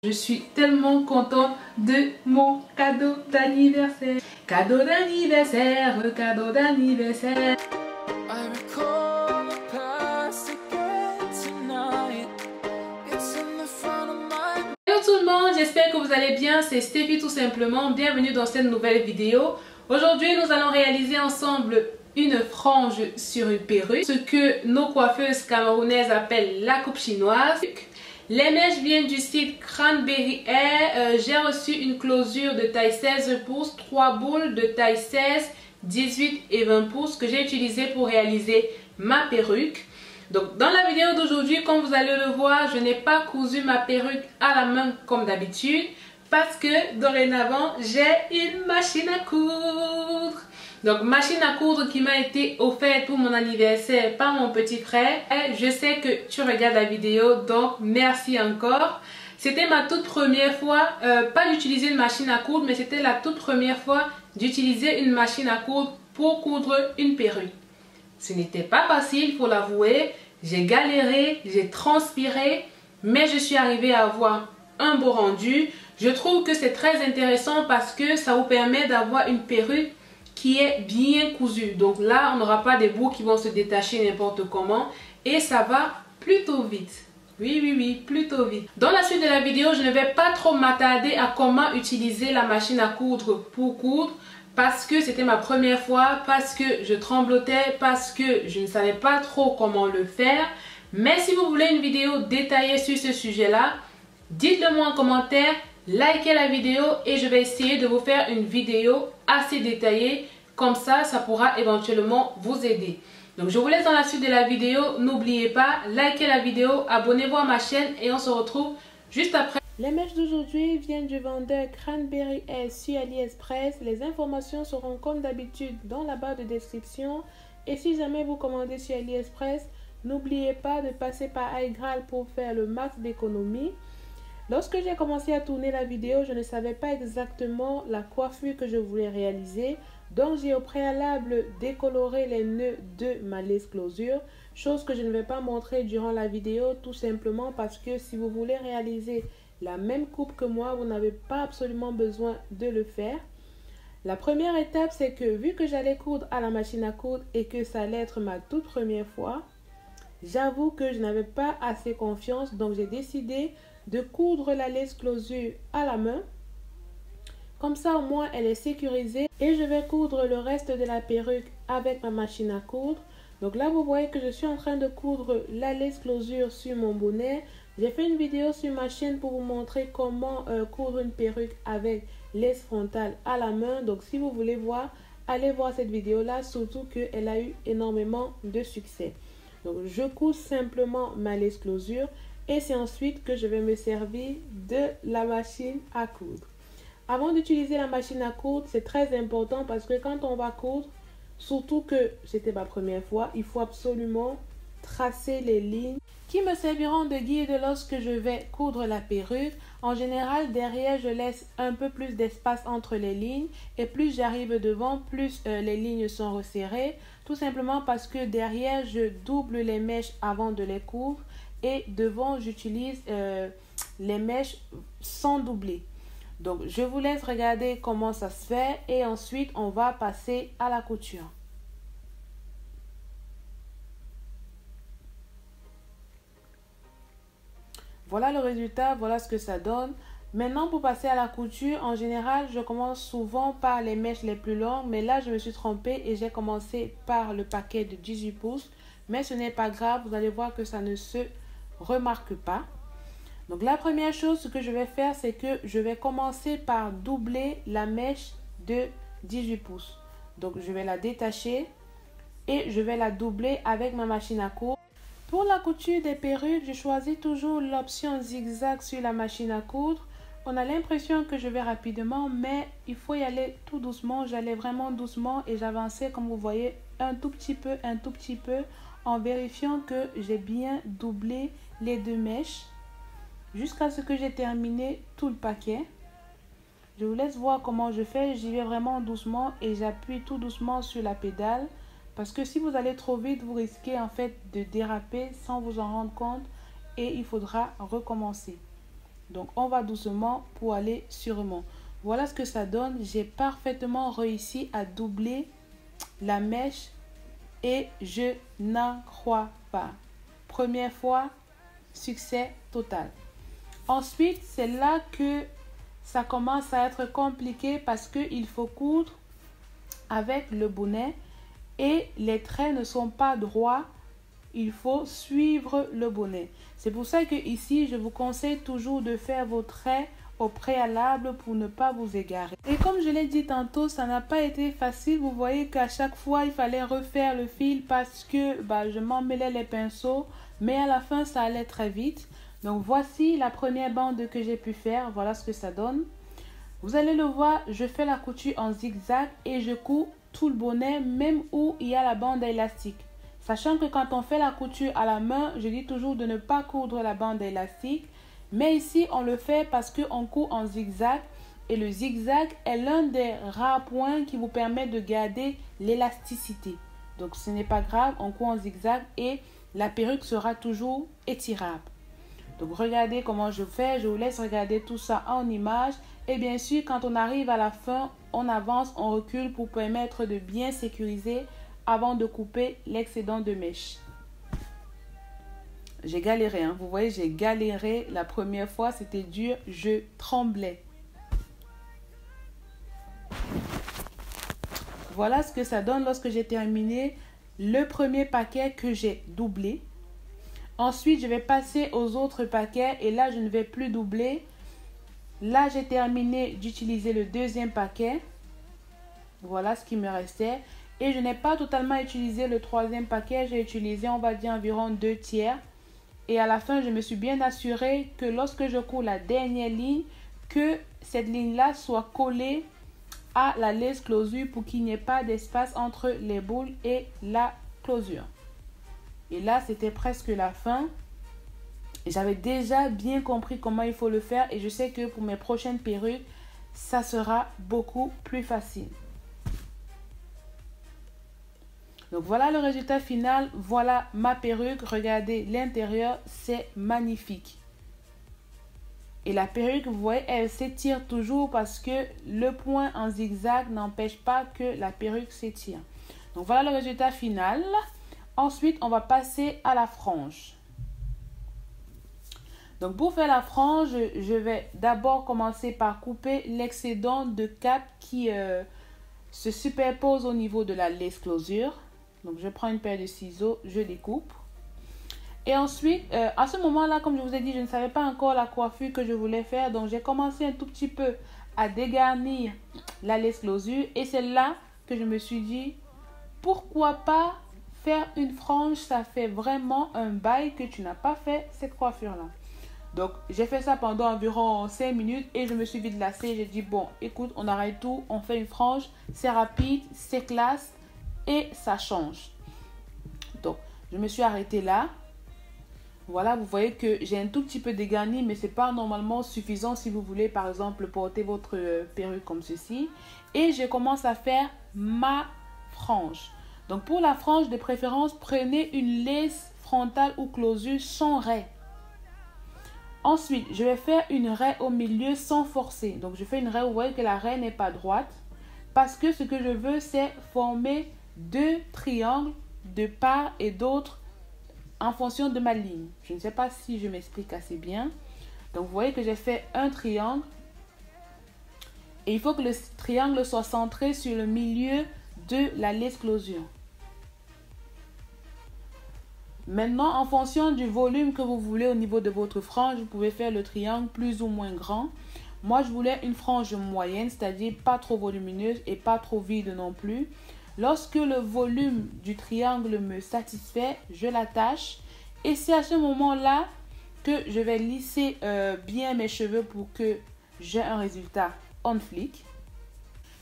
Je suis tellement contente de mon cadeau d'anniversaire. Cadeau d'anniversaire, cadeau d'anniversaire. Hello tout le monde, j'espère que vous allez bien, c'est Steffi tout simplement. Bienvenue dans cette nouvelle vidéo. Aujourd'hui, nous allons réaliser ensemble une frange sur une perruque, ce que nos coiffeuses camerounaises appellent la coupe chinoise. Les mèches viennent du site Cranberry Hair. J'ai reçu une closure de taille 16 pouces, 3 boules de taille 16, 18 et 20 pouces que j'ai utilisé pour réaliser ma perruque. Donc dans la vidéo d'aujourd'hui, comme vous allez le voir, je n'ai pas cousu ma perruque à la main comme d'habitude parce que dorénavant, j'ai une machine à coudre. Donc machine à coudre qui m'a été offerte pour mon anniversaire par mon petit frère. Et je sais que tu regardes la vidéo, donc merci encore. C'était ma toute première fois, pas d'utiliser une machine à coudre, mais c'était la toute première fois d'utiliser une machine à coudre pour coudre une perruque. Ce n'était pas facile, il faut l'avouer. J'ai galéré, j'ai transpiré, mais je suis arrivée à avoir un beau rendu. Je trouve que c'est très intéressant parce que ça vous permet d'avoir une perruque qui est bien cousue. Donc là, on n'aura pas des bouts qui vont se détacher n'importe comment et ça va plutôt vite. Oui, plutôt vite. Dans la suite de la vidéo, je ne vais pas trop m'attarder à comment utiliser la machine à coudre pour coudre parce que c'était ma première fois, parce que je tremblotais, parce que je ne savais pas trop comment le faire. Mais si vous voulez une vidéo détaillée sur ce sujet-là, dites-le moi en commentaire, likez la vidéo et je vais essayer de vous faire une vidéo assez détaillée. Comme ça, ça pourra éventuellement vous aider. Donc je vous laisse dans la suite de la vidéo. N'oubliez pas, likez la vidéo, abonnez-vous à ma chaîne et on se retrouve juste après. Les mèches d'aujourd'hui viennent du vendeur Cranberry Hair sur AliExpress. Les informations seront comme d'habitude dans la barre de description. Et si jamais vous commandez sur AliExpress, n'oubliez pas de passer par iGraal pour faire le max d'économie. Lorsque j'ai commencé à tourner la vidéo, je ne savais pas exactement la coiffure que je voulais réaliser. Donc j'ai au préalable décoloré les nœuds de ma lace closure, chose que je ne vais pas montrer durant la vidéo tout simplement parce que si vous voulez réaliser la même coupe que moi, vous n'avez pas absolument besoin de le faire. La première étape, c'est que vu que j'allais coudre à la machine à coudre et que ça allait être ma toute première fois, j'avoue que je n'avais pas assez confiance, donc j'ai décidé de coudre la lace closure à la main. Comme ça, au moins, elle est sécurisée. Et je vais coudre le reste de la perruque avec ma machine à coudre. Donc là, vous voyez que je suis en train de coudre la lace closure sur mon bonnet. J'ai fait une vidéo sur ma chaîne pour vous montrer comment coudre une perruque avec lace frontale à la main. Donc si vous voulez voir, allez voir cette vidéo-là, surtout qu'elle a eu énormément de succès. Donc je couds simplement ma lace closure et c'est ensuite que je vais me servir de la machine à coudre. Avant d'utiliser la machine à coudre, c'est très important parce que quand on va coudre, surtout que c'était ma première fois, il faut absolument tracer les lignes qui me serviront de guide lorsque je vais coudre la perruque. En général, derrière, je laisse un peu plus d'espace entre les lignes et plus j'arrive devant, plus les lignes sont resserrées. Tout simplement parce que derrière, je double les mèches avant de les coudre et devant, j'utilise les mèches sans doubler. Donc, je vous laisse regarder comment ça se fait et ensuite, on va passer à la couture. Voilà le résultat, voilà ce que ça donne. Maintenant, pour passer à la couture, en général, je commence souvent par les mèches les plus longues. Mais là, je me suis trompée et j'ai commencé par le paquet de 18 pouces. Mais ce n'est pas grave, vous allez voir que ça ne se remarque pas. Donc la première chose, ce que je vais faire, c'est que je vais commencer par doubler la mèche de 18 pouces. Donc je vais la détacher et je vais la doubler avec ma machine à coudre. Pour la couture des perruques, je choisis toujours l'option zigzag sur la machine à coudre. On a l'impression que je vais rapidement, mais il faut y aller tout doucement. J'allais vraiment doucement et j'avançais, comme vous voyez, un tout petit peu, en vérifiant que j'ai bien doublé les deux mèches jusqu'à ce que j'ai terminé tout le paquet. Je vous laisse voir comment je fais. J'y vais vraiment doucement et j'appuie tout doucement sur la pédale. Parce que si vous allez trop vite, vous risquez en fait de déraper sans vous en rendre compte et il faudra recommencer. Donc on va doucement pour aller sûrement. Voilà ce que ça donne. J'ai parfaitement réussi à doubler la mèche et je n'en crois pas. Première fois, succès total. Ensuite, c'est là que ça commence à être compliqué parce qu'il faut coudre avec le bonnet et les traits ne sont pas droits. Il faut suivre le bonnet. C'est pour ça que ici, je vous conseille toujours de faire vos traits au préalable pour ne pas vous égarer. Et comme je l'ai dit tantôt, ça n'a pas été facile. Vous voyez qu'à chaque fois, il fallait refaire le fil parce que je m'emmêlais les pinceaux. Mais à la fin, ça allait très vite. Donc, voici la première bande que j'ai pu faire. Voilà ce que ça donne. Vous allez le voir, je fais la couture en zigzag et je couds tout le bonnet, même où il y a la bande élastique. Sachant que quand on fait la couture à la main, je dis toujours de ne pas coudre la bande élastique. Mais ici, on le fait parce qu'on coud en zigzag. Et le zigzag est l'un des rares points qui vous permet de garder l'élasticité. Donc, ce n'est pas grave, on coud en zigzag et la perruque sera toujours étirable. Donc, regardez comment je fais. Je vous laisse regarder tout ça en image. Et bien sûr, quand on arrive à la fin, on avance, on recule pour permettre de bien sécuriser avant de couper l'excédent de mèche. J'ai galéré, hein. Vous voyez, j'ai galéré la première fois. C'était dur, je tremblais. Voilà ce que ça donne lorsque j'ai terminé le premier paquet que j'ai doublé. Ensuite, je vais passer aux autres paquets et là, je ne vais plus doubler. Là, j'ai terminé d'utiliser le deuxième paquet. Voilà ce qui me restait. Et je n'ai pas totalement utilisé le troisième paquet. J'ai utilisé, on va dire, environ 2/3. Et à la fin, je me suis bien assurée que lorsque je cours la dernière ligne, que cette ligne-là soit collée à la laisse closure pour qu'il n'y ait pas d'espace entre les boules et la closure. Et là, c'était presque la fin. J'avais déjà bien compris comment il faut le faire et je sais que pour mes prochaines perruques, ça sera beaucoup plus facile. Donc voilà le résultat final. Voilà ma perruque. Regardez l'intérieur, c'est magnifique. Et la perruque, vous voyez, elle s'étire toujours parce que le point en zigzag n'empêche pas que la perruque s'étire. Donc voilà le résultat final. Ensuite, on va passer à la frange. Donc pour faire la frange, je vais d'abord commencer par couper l'excédent de cap qui se superpose au niveau de la laisse closure. Donc je prends une paire de ciseaux, je découpe. Et ensuite, à ce moment-là, comme je vous ai dit, je ne savais pas encore la coiffure que je voulais faire. Donc j'ai commencé un tout petit peu à dégarnir la laisse closure. Et c'est là que je me suis dit, pourquoi pas faire une frange? Ça fait vraiment un bail que tu n'as pas fait cette coiffure-là. Donc, j'ai fait ça pendant environ 5 minutes et je me suis vite lassée. J'ai dit, bon, écoute, on arrête tout, on fait une frange. C'est rapide, c'est classe et ça change. Donc, je me suis arrêtée là. Voilà, vous voyez que j'ai un tout petit peu dégarni, mais ce n'est pas normalement suffisant si vous voulez, par exemple, porter votre perruque comme ceci. Et je commence à faire ma frange. Donc, pour la frange, de préférence, prenez une laisse frontale ou closure sans raie. Ensuite, je vais faire une raie au milieu sans forcer. Donc, je fais une raie, vous voyez que la raie n'est pas droite. Parce que ce que je veux, c'est former 2 triangles de part et d'autre en fonction de ma ligne. Je ne sais pas si je m'explique assez bien. Donc, vous voyez que j'ai fait un triangle. Et il faut que le triangle soit centré sur le milieu de la laisse closure. Maintenant, en fonction du volume que vous voulez au niveau de votre frange, vous pouvez faire le triangle plus ou moins grand. Moi, je voulais une frange moyenne, c'est-à-dire pas trop volumineuse et pas trop vide non plus. Lorsque le volume du triangle me satisfait, je l'attache. Et c'est à ce moment-là que je vais lisser bien mes cheveux pour que j'ai un résultat on flic.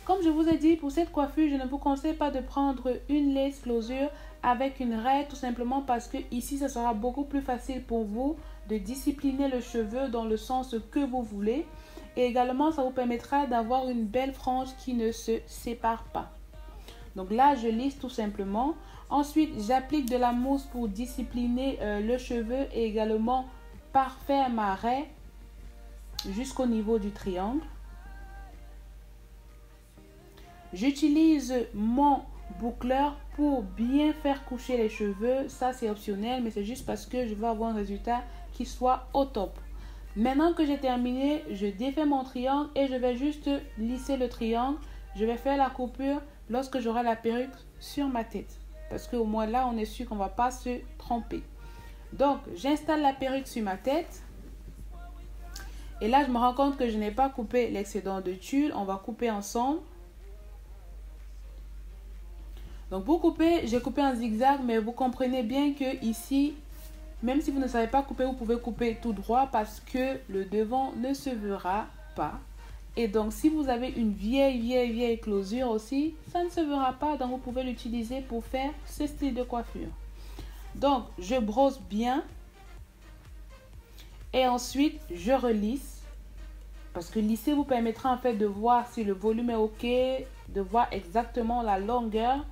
Comme je vous ai dit, pour cette coiffure, je ne vous conseille pas de prendre une laisse closure avec une raie, tout simplement parce que ici, ça sera beaucoup plus facile pour vous de discipliner le cheveu dans le sens que vous voulez. Et également, ça vous permettra d'avoir une belle frange qui ne se sépare pas. Donc là, je lisse tout simplement. Ensuite, j'applique de la mousse pour discipliner le cheveu et également parfaire ma raie. jusqu'au niveau du triangle. J'utilise mon boucleur pour bien faire coucher les cheveux. Ça, c'est optionnel, mais c'est juste parce que je veux avoir un résultat qui soit au top. Maintenant que j'ai terminé, je défais mon triangle et je vais juste lisser le triangle. Je vais faire la coupure lorsque j'aurai la perruque sur ma tête. Parce qu'au moins là, on est sûr qu'on ne va pas se tromper. Donc, j'installe la perruque sur ma tête. Et là, je me rends compte que je n'ai pas coupé l'excédent de tulle. On va couper ensemble. Donc, pour couper, j'ai coupé en zigzag, mais vous comprenez bien que ici, même si vous ne savez pas couper, vous pouvez couper tout droit parce que le devant ne se verra pas. Et donc, si vous avez une vieille closure aussi, ça ne se verra pas. Donc, vous pouvez l'utiliser pour faire ce style de coiffure. Donc, je brosse bien. Et ensuite, je relisse. Parce que lisser vous permettra en fait de voir si le volume est OK, de voir exactement la longueur.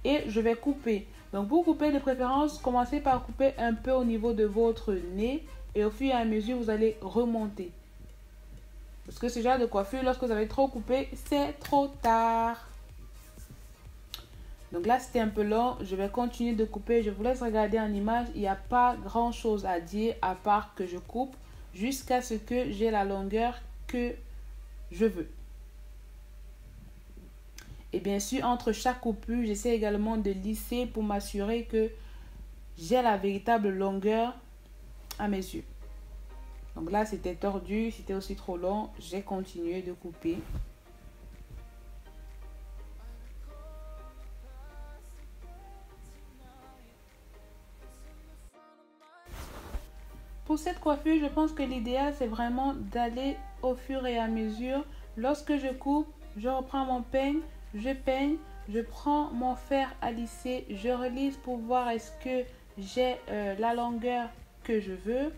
Et je vais couper. Donc, pour couper de préférence, commencez par couper un peu au niveau de votre nez. Et au fur et à mesure, vous allez remonter. Parce que ce genre de coiffure, lorsque vous avez trop coupé, c'est trop tard. Donc là, c'était un peu long. Je vais continuer de couper. Je vous laisse regarder en image. Il n'y a pas grand chose à dire à part que je coupe jusqu'à ce que j'ai la longueur que je veux. Et bien sûr, entre chaque coupure, j'essaie également de lisser pour m'assurer que j'ai la véritable longueur à mes yeux. Donc là, c'était tordu, c'était aussi trop long. J'ai continué de couper. Pour cette coiffure, je pense que l'idéal, c'est vraiment d'aller au fur et à mesure. Lorsque je coupe, je reprends mon peigne, je peigne, je prends mon fer à lisser, je relisse pour voir est-ce que j'ai la longueur que je veux.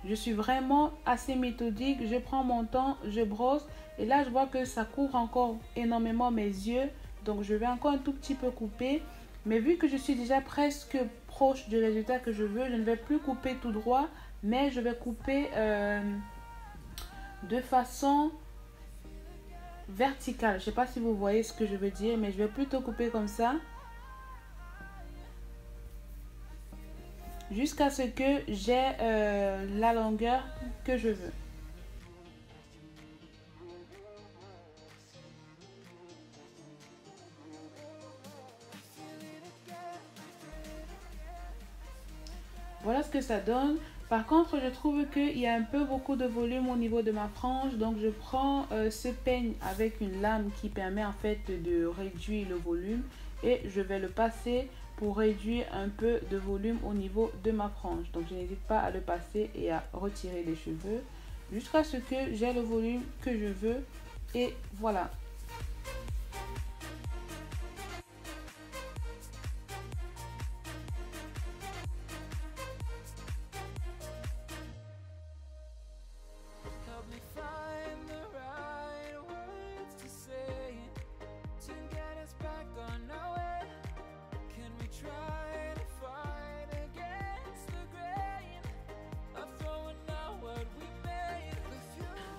Je suis vraiment assez méthodique, je prends mon temps, je brosse et là je vois que ça couvre encore énormément mes yeux. Donc je vais encore un tout petit peu couper. Mais vu que je suis déjà presque proche du résultat que je veux, je ne vais plus couper tout droit, mais je vais couper de façon verticale. Je ne sais pas si vous voyez ce que je veux dire, mais je vais plutôt couper comme ça. Jusqu'à ce que j'ai la longueur que je veux. Voilà ce que ça donne. Par contre, je trouve qu'il y a un peu beaucoup de volume au niveau de ma frange. Donc, je prends ce peigne avec une lame qui permet en fait de réduire le volume. Et je vais le passer pour réduire un peu de volume au niveau de ma frange. Donc, je n'hésite pas à le passer et à retirer les cheveux jusqu'à ce que j'ai le volume que je veux. Et voilà.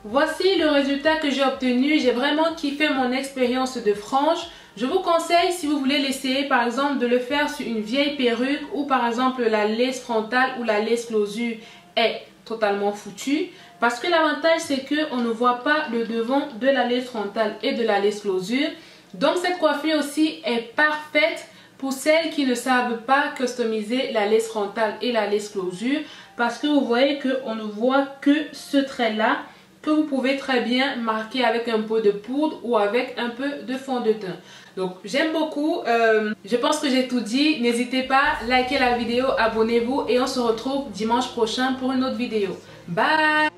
Voici le résultat que j'ai obtenu. J'ai vraiment kiffé mon expérience de frange. Je vous conseille, si vous voulez l'essayer, par exemple, de le faire sur une vieille perruque ou par exemple la laisse frontale ou la laisse closure est totalement foutue. Parce que l'avantage, c'est qu'on ne voit pas le devant de la laisse frontale et de la laisse closure. Donc, cette coiffure aussi est parfaite pour celles qui ne savent pas customiser la laisse frontale et la laisse closure. Parce que vous voyez qu'on ne voit que ce trait-là, que vous pouvez très bien marquer avec un peu de poudre ou avec un peu de fond de teint. Donc j'aime beaucoup, je pense que j'ai tout dit. N'hésitez pas, likez la vidéo, abonnez-vous et on se retrouve dimanche prochain pour une autre vidéo. Bye!